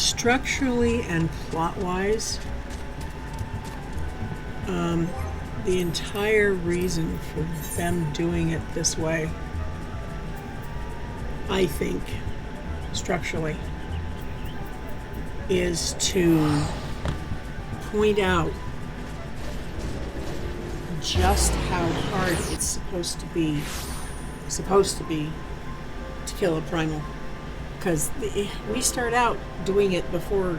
Structurally and plot-wise, the entire reason for them doing it this way, I think, structurally, is to point out just how hard it's supposed to be to kill a primal. Because we start out doing it before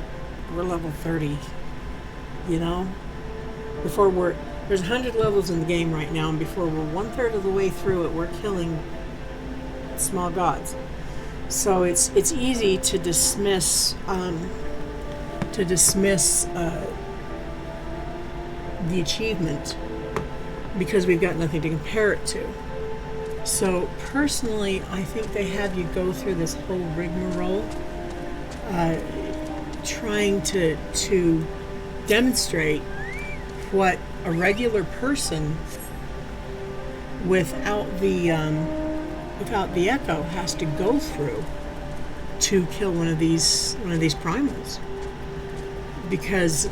we're level 30, you know? There's 100 levels in the game right now, and before we're 1/3 of the way through it, we're killing small gods. So it's easy to dismiss the achievement because we've got nothing to compare it to. So personally, I think they have you go through this whole rigmarole, trying to demonstrate what a regular person without the echo has to go through to kill one of these primals. Because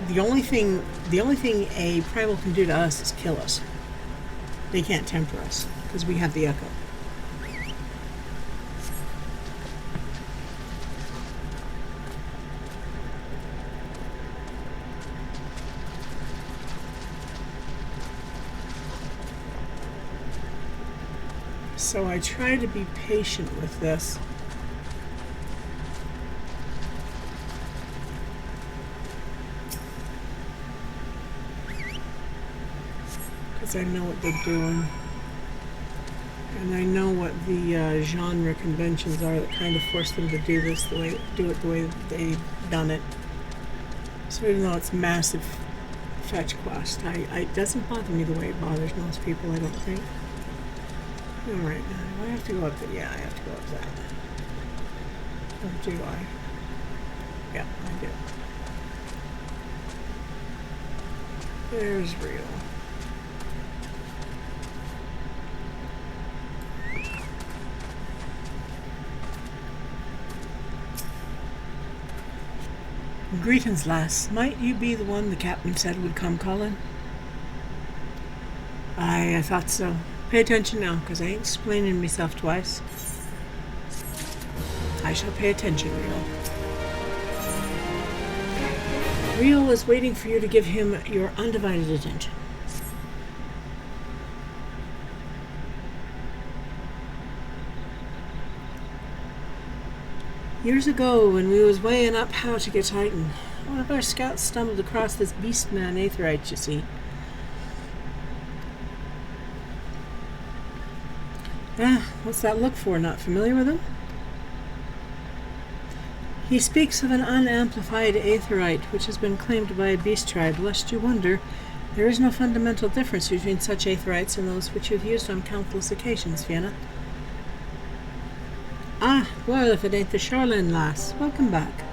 the only thing a primal can do to us is kill us. They can't temper us because we have the echo. So I try to be patient with this. Because I know what they're doing. And I know what the genre conventions are that kind of force them to do it the way that they've done it. So even though it's massive fetch quest, it doesn't bother me the way it bothers most people, I don't think. Alright, now do I have to go up there? Yeah, I have to go up that. Or do I? Yeah, I do. There's real. Greetings, lass. Might you be the one the captain said would come calling? I thought so. Pay attention now, because I ain't explaining myself twice. I shall pay attention, Real. Real is waiting for you to give him your undivided attention. Years ago, when we was weighing up how to get Titan, one of our scouts stumbled across this beast-man Aetheryte, you see. What's that look for? Not familiar with him? He speaks of an unamplified Aetheryte, which has been claimed by a beast tribe. Lest you wonder, there is no fundamental difference between such Aetherites and those which you've used on countless occasions, Fiona. Ah, well, if it ain't the Charlene lass. Welcome back.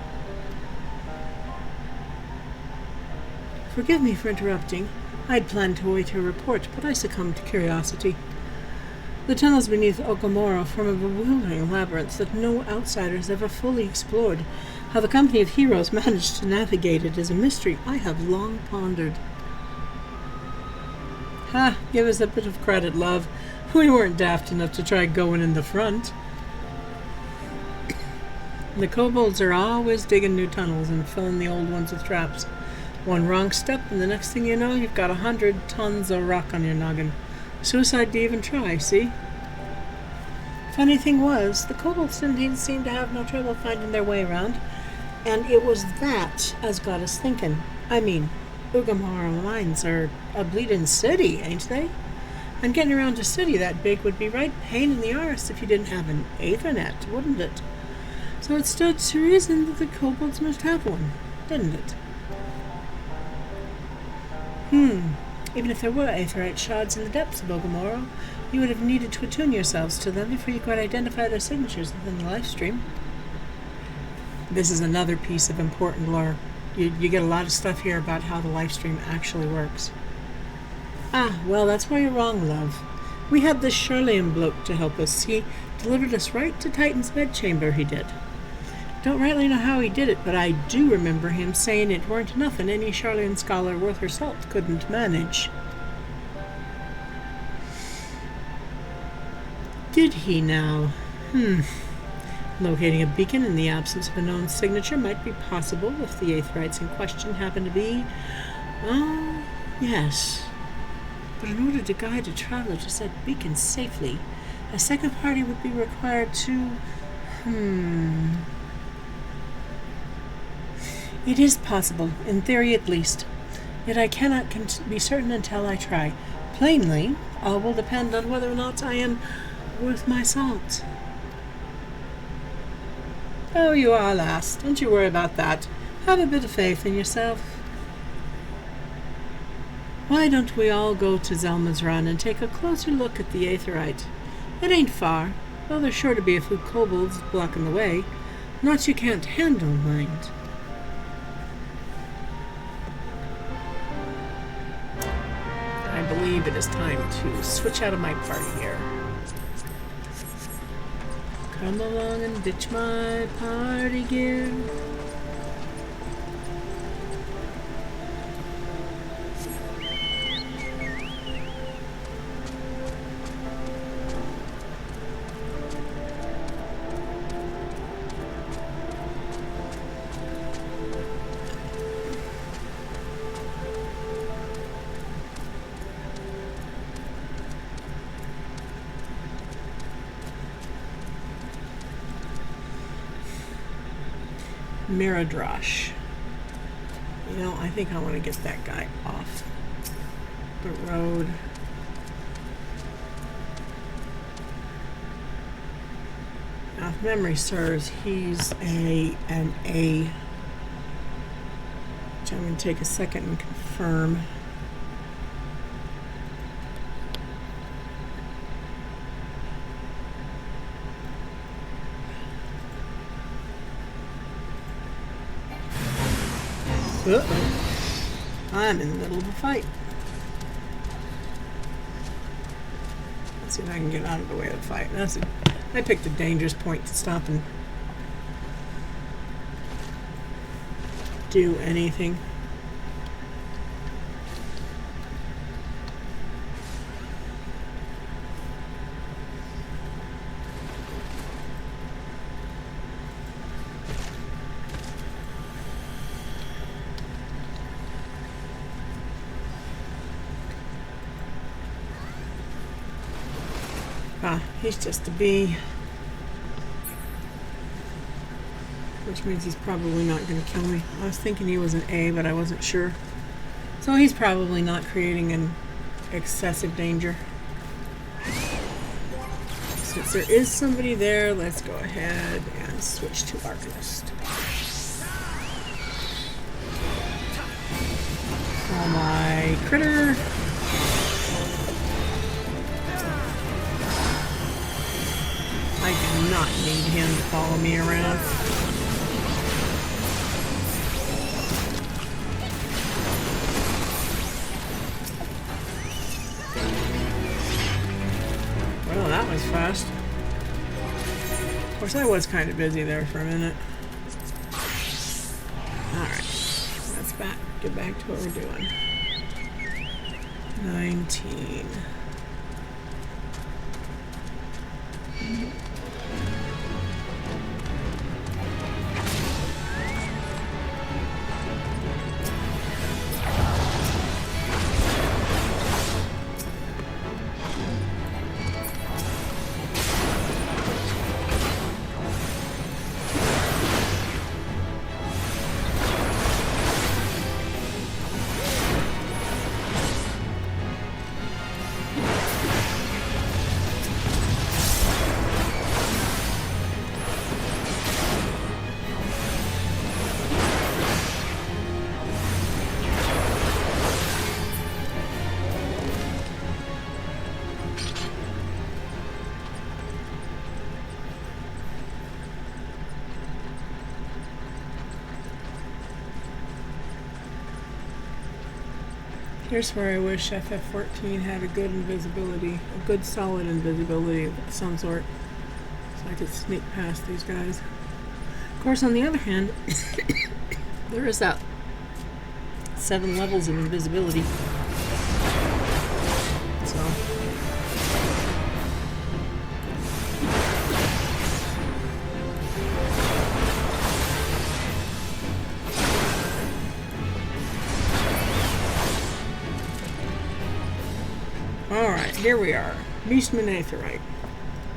Forgive me for interrupting. I'd planned to await your report, but I succumbed to curiosity. The tunnels beneath Okamoro form a bewildering labyrinth that no outsiders ever fully explored. How the company of heroes managed to navigate it is a mystery I have long pondered. Ha! Give us a bit of credit, love. We weren't daft enough to try going in the front. The kobolds are always digging new tunnels and filling the old ones with traps. One wrong step, and the next thing you know, you've got 100 tons of rock on your noggin. Suicide to even try, see? Funny thing was, the kobolds didn't seem to have no trouble finding their way around, and it was that as got us thinking. I mean, Ugamara mines are a bleeding city, ain't they? And getting around a city that big would be right pain in the arse if you didn't have an Aethernet, wouldn't it? So it stood to reason that the kobolds must have one, didn't it? Even if there were Aetherite shards in the depths of Ogamoro, you would have needed to attune yourselves to them before you could identify their signatures within the life stream. This is another piece of important lore. You get a lot of stuff here about how the life stream actually works. Ah, well, that's where you're wrong, love. We had this Charlene bloke to help us. He delivered us right to Titan's bedchamber, he did. Don't rightly know how he did it, but I do remember him saying it weren't nothing any Charlian scholar worth her salt couldn't manage. Did he now? Locating a beacon in the absence of a known signature might be possible if the Aetherites in question happen to be... Oh, yes. But in order to guide a traveler to said beacon safely, a second party would be required to... It is possible, in theory at least. Yet I cannot be certain until I try. Plainly, all will depend on whether or not I am worth my salt. Oh, you are, lass. Don't you worry about that. Have a bit of faith in yourself. Why don't we all go to Zelma's Run and take a closer look at the Aetherite? It ain't far, though there's sure to be a few kobolds blocking the way. Not you can't handle, mind. I believe it is time to switch out of my party here. Come along and ditch my party gear. Miradrash. You know, I think I want to get that guy off the road. Now, if memory serves, he's an A, which I'm going to take a second and confirm. Uh-oh. I'm in the middle of a fight. Let's see if I can get out of the way of the fight. I picked a dangerous point to stop and do anything. He's just a B. Which means he's probably not going to kill me. I was thinking he was an A, but I wasn't sure. So he's probably not creating an excessive danger. Since there is somebody there, let's go ahead and switch to Arcanist. Oh my critter! I do not need him to follow me around. Well, that was fast. Of course, I was kind of busy there for a minute. Alright, let's get back to what we're doing. 19. Here's where I wish FF14 had a good invisibility, a good solid invisibility of some sort, so I could sneak past these guys. Of course, on the other hand, there is that 7 levels of invisibility. So, alright, here we are. Beastman Aetheryte.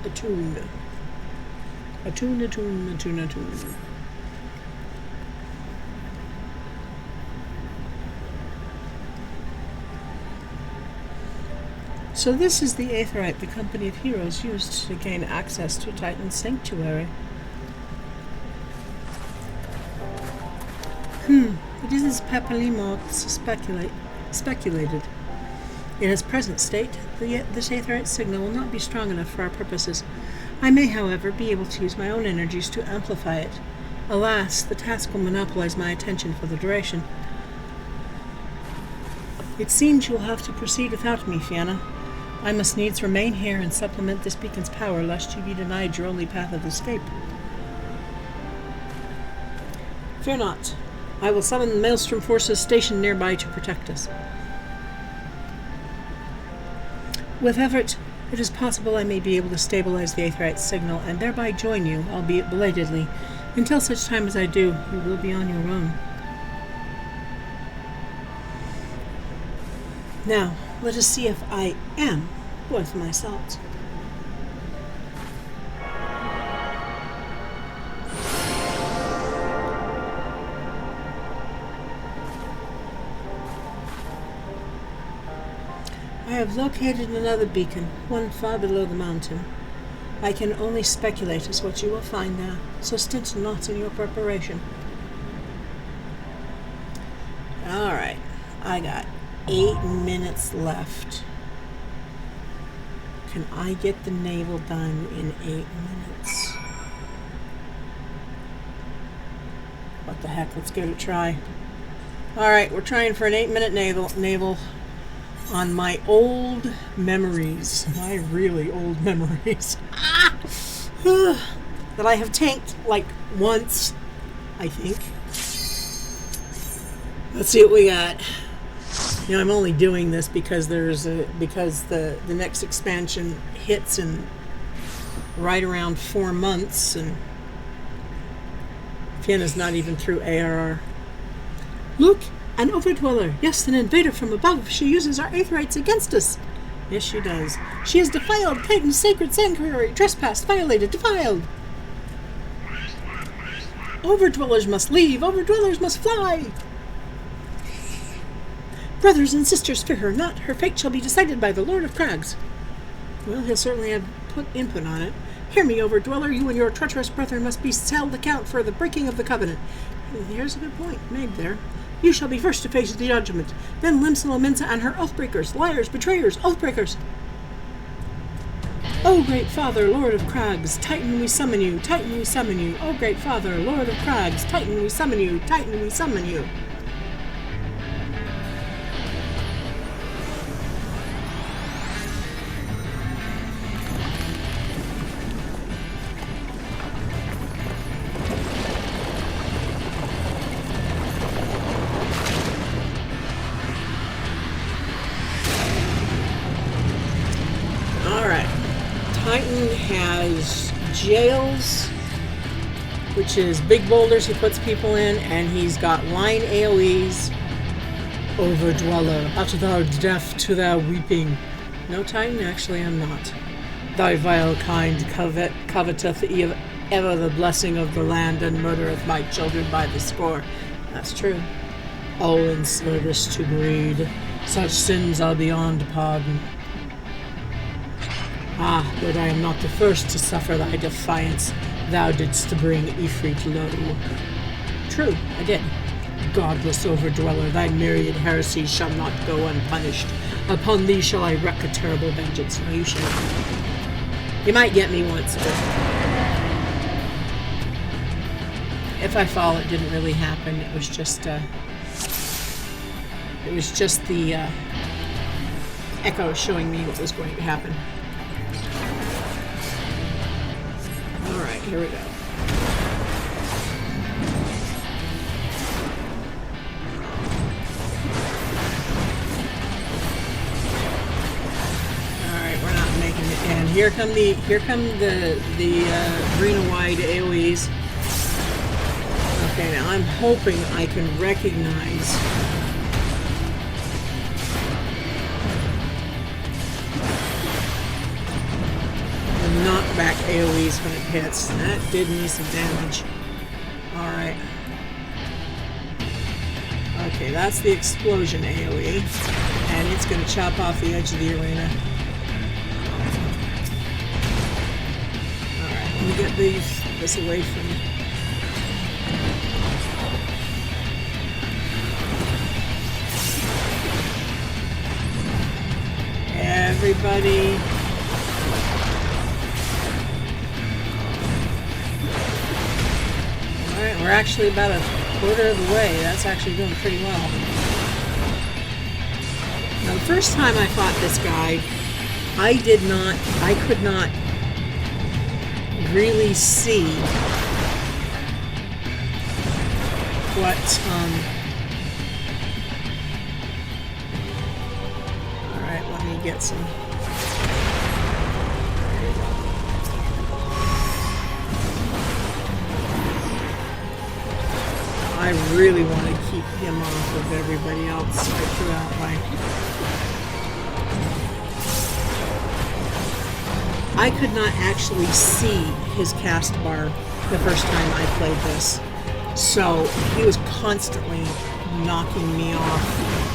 Attuned. Attuned, attuned, attuned, attuned. So this is the Aetheryte the company of heroes used to gain access to Titan's sanctuary. It is as Papalimon speculated. In its present state, this Aetheryte signal will not be strong enough for our purposes. I may, however, be able to use my own energies to amplify it. Alas, the task will monopolize my attention for the duration. It seems you will have to proceed without me, Fianna. I must needs remain here and supplement this beacon's power, lest you be denied your only path of escape. Fear not. I will summon the Maelstrom forces stationed nearby to protect us. With effort, it is possible I may be able to stabilize the Aetheryte's signal and thereby join you, albeit belatedly. Until such time as I do, you will be on your own. Now, let us see if I am worth my salt. I have located another beacon, one far below the mountain. I can only speculate as what you will find there, so stint not in your preparation. Alright, I got 8 minutes left. Can I get the naval done in 8 minutes? What the heck, let's give it a try. Alright, we're trying for an 8-minute naval on my old memories. My really old memories. That I have tanked like once, I think. Let's see what we got. You know, I'm only doing this because because the next expansion hits in right around 4 months, and Fianna's not even through ARR. Look, an Overdweller. Yes, an invader from above. She uses our Aetherites against us. Yes, she does. She has defiled Titan's sacred sanctuary. Trespassed, violated, defiled. Overdwellers must leave. Overdwellers must fly. Brothers and sisters, fear her not. Her fate shall be decided by the Lord of Crags. Well, he'll certainly have put input on it. Hear me, Overdweller. You and your treacherous brethren must be held account for the breaking of the covenant. Here's a good point made there. You shall be first to face the judgment, then Limsa Lominsa and her oathbreakers, liars, betrayers, oathbreakers. O great Father, Lord of Crags, Titan we summon you, Titan we summon you. O great Father, Lord of Crags, Titan we summon you, Titan we summon you. Jails, which is big boulders he puts people in, and he's got line AoEs. Overdweller, art thou deaf to their weeping? No, Titan, actually I'm not. Thy vile kind coveteth ever the blessing of the land, and murdereth my children by the score. That's true. All in service to greed. Such sins are beyond pardon. Ah, but I am not the first to suffer thy defiance. Thou didst bring Ifrit low. True, I did. Godless Overdweller, thy myriad heresies shall not go unpunished. Upon thee shall I wreak a terrible vengeance. No, you shall. You might get me once, but if I fall, it didn't really happen. It was just the echo showing me what was going to happen. Alright, here we go. here come the green and white AoEs. Okay, now I'm hoping I can recognize the knockback AoEs when it hits. That did me some damage. Alright. Okay, that's the explosion AoE. And it's going to chop off the edge of the arena. Alright, let me get this away from me. Everybody. Alright, we're actually about a quarter of the way. That's actually doing pretty well. Now, the first time I fought this guy, I could not really see what, alright, let me get some. I really want to keep him off of everybody else. I threw out I could not actually see his cast bar the first time I played this. So he was constantly knocking me off.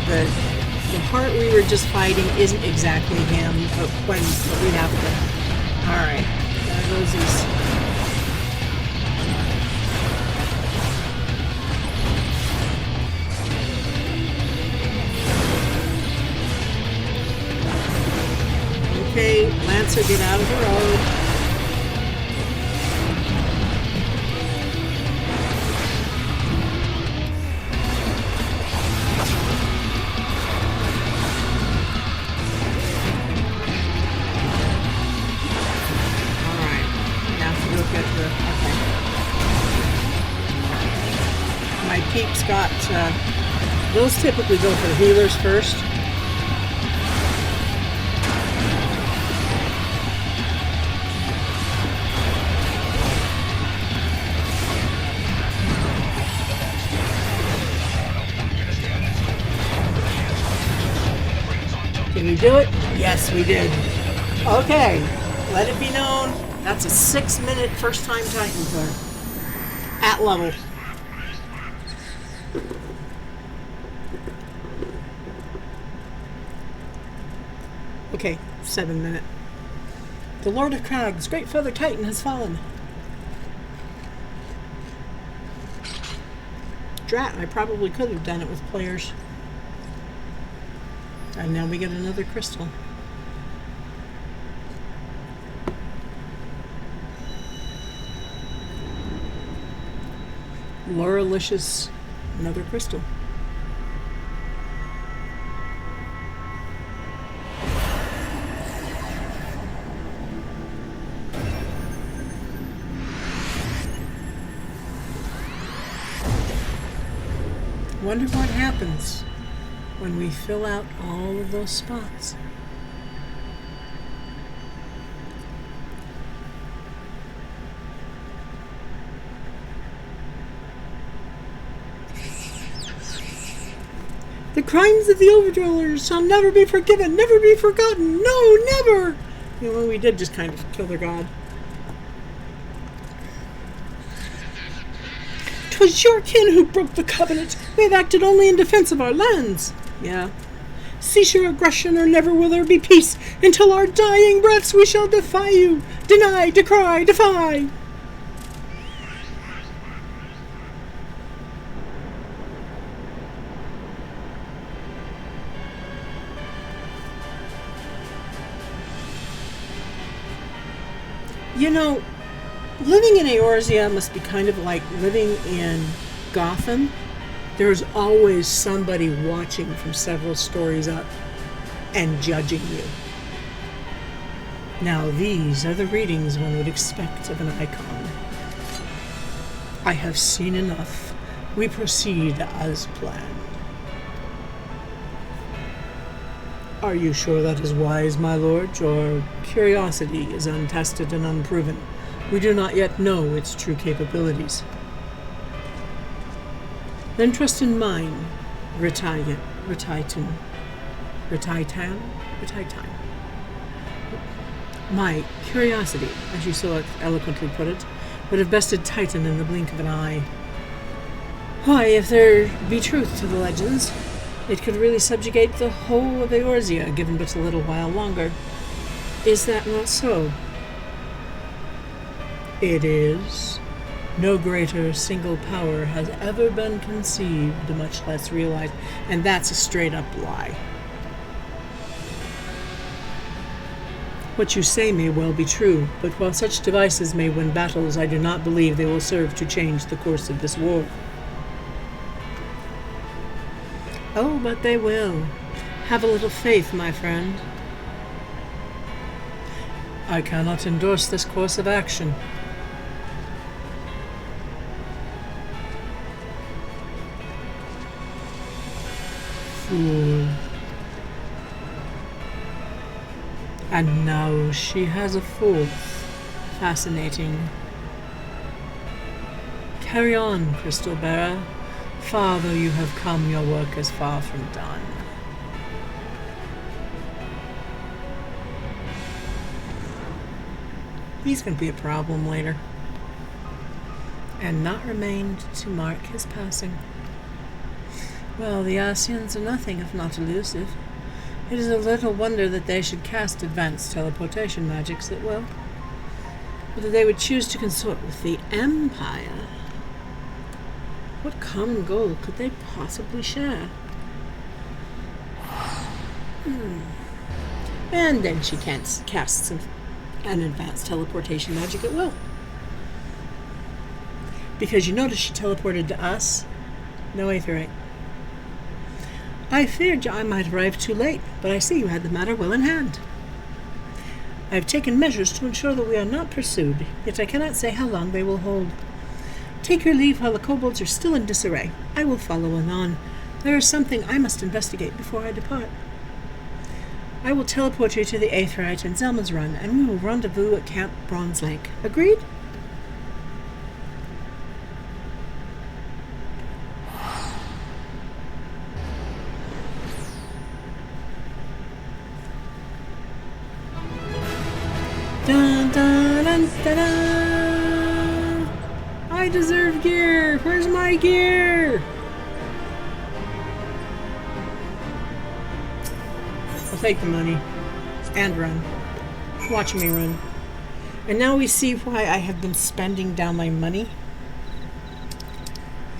The part we were just fighting isn't exactly him, but we have to. Alright, there goes these. Okay, Lancer, get out of the road. My peeps got, those typically go for the healers first. Can we do it? Yes, we did. Okay, let it be known, that's a 6-minute first-time Titan killer. At level. Okay, 7-minute. The Lord of Crags, Great Feather Titan, has fallen. Drat, I probably could have done it with players. And now we get another crystal. Lauralicious, another crystal. Wonder what happens when we fill out all of those spots. The crimes of the Overdwellers shall never be forgiven, never be forgotten. No, never! You know, we did just kind of kill their god. 'Twas your kin who broke the covenant. They've acted only in defense of our lands. Yeah. Cease your aggression, or never will there be peace. Until our dying breaths we shall defy you. Deny, decry, defy. You know, living in Eorzea must be kind of like living in Gotham There's always somebody watching from several stories up and judging you. Now these are the readings one would expect of an icon. I have seen enough. We proceed as planned. Are you sure that is wise, my lord? Your curiosity is untested and unproven. We do not yet know its true capabilities. Then trust in mine, Rataitan. My curiosity, as you so eloquently put it, would have bested Titan in the blink of an eye. Why, if there be truth to the legends, it could really subjugate the whole of Eorzea, given but a little while longer. Is that not so? It is. No greater single power has ever been conceived, much less realized, and that's a straight-up lie. What you say may well be true, but while such devices may win battles, I do not believe they will serve to change the course of this war. Oh, but they will. Have a little faith, my friend. I cannot endorse this course of action. Fool. And now she has a fourth. Fascinating. Carry on, Crystal Bearer. Far though you have come, your work is far from done. He's going to be a problem later. And not remained to mark his passing. Well, the Ascians are nothing if not elusive. It is a little wonder that they should cast advanced teleportation magics at will. Whether they would choose to consort with the Empire. What common goal could they possibly share? And then she casts an advanced teleportation magic at will. Because you notice she teleported to us. No Aetheryte. I feared I might arrive too late, but I see you had the matter well in hand. I have taken measures to ensure that we are not pursued, yet I cannot say how long they will hold. Take your leave while the kobolds are still in disarray. I will follow anon. There is something I must investigate before I depart. I will teleport you to the Aetheryte and Zelma's Run, and we will rendezvous at Camp Bronze Lake. Agreed? Dun, dun, dun, dun, dun. I deserve gear. Where's my gear? I'll take the money and run. Watch me run. And now we see why I have been spending down my money.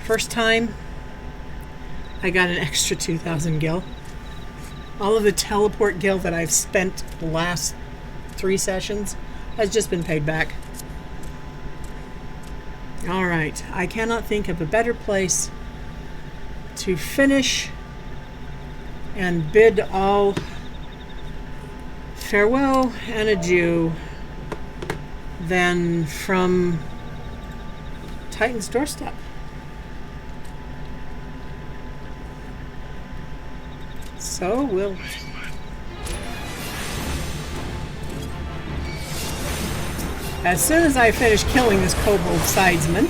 First time, I got an extra 2,000 gil. All of the teleport gil that I've spent the last 3 sessions has just been paid back. Alright, I cannot think of a better place to finish and bid all farewell and adieu than from Titan's doorstep. So we'll as soon as I finish killing this kobold sidesman,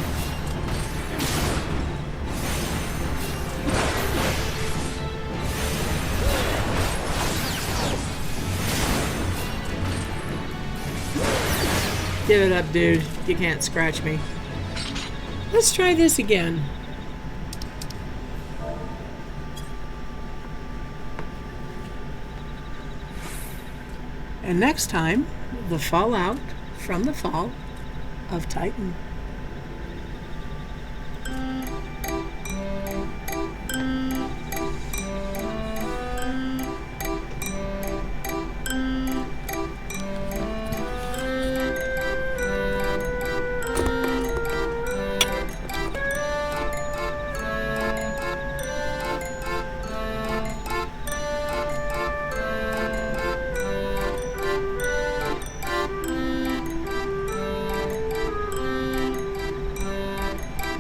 give it up, dude. You can't scratch me. Let's try this again. And next time, the fallout from the fall of Titan.